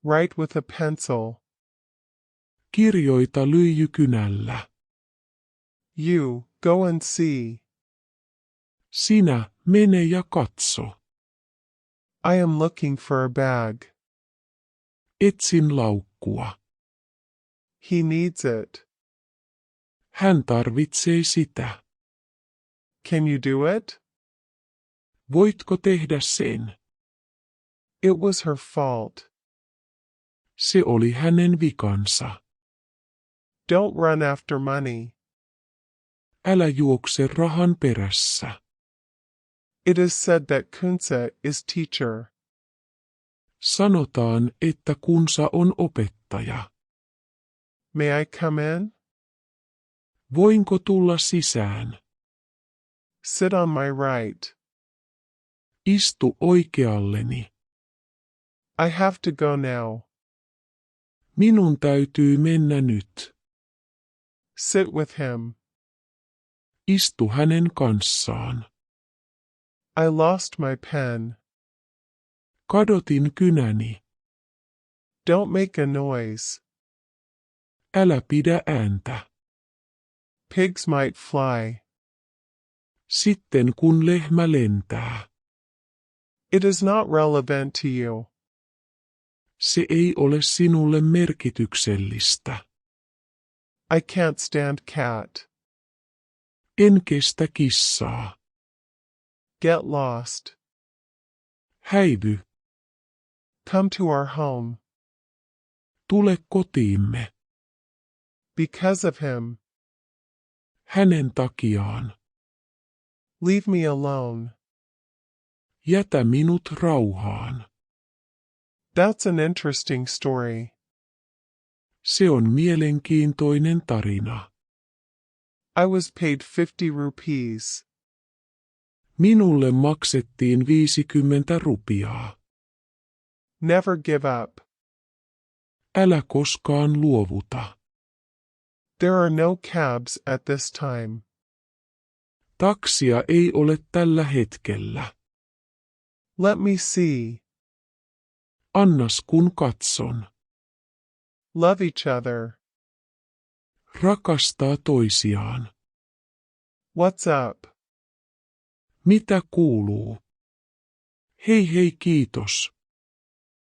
Write with a pencil. Kirjoita lyijykynällä. You, go and see. Sinä, mene ja katso. I am looking for a bag. Etsin laukkua. He needs it. Hän tarvitsee sitä. Can you do it? Voitko tehdä sen? It was her fault. Se oli hänen vikansa. Don't run after money. Älä juokse rahan perässä. It is said that Kunsa is teacher. Sanotaan, että Kunsa on opettaja. May I come in? Voinko tulla sisään? Sit on my right. Istu oikealleni. I have to go now. Minun täytyy mennä nyt. Sit with him. Istu hänen kanssaan. I lost my pen. Kadotin kynäni. Don't make a noise. Älä pidä ääntä. Pigs might fly. Sitten kun lehmä lentää. It is not relevant to you. Se ei ole sinulle merkityksellistä. I can't stand cat. En kestä kissaa. Get lost. Häivy. Come to our home. Tule kotiimme. Because of him. Hänen takiaan. Leave me alone. Jätä minut rauhaan. That's an interesting story. Se on mielenkiintoinen tarina. I was paid 50 rupees. Minulle maksettiin 50 rupiaa. Never give up. Älä koskaan luovuta. There are no cabs at this time. Taksia ei ole tällä hetkellä. Let me see. Annas kun katson. Love each other. Rakastaa toisiaan. What's up? Mitä kuuluu? Hei hei kiitos.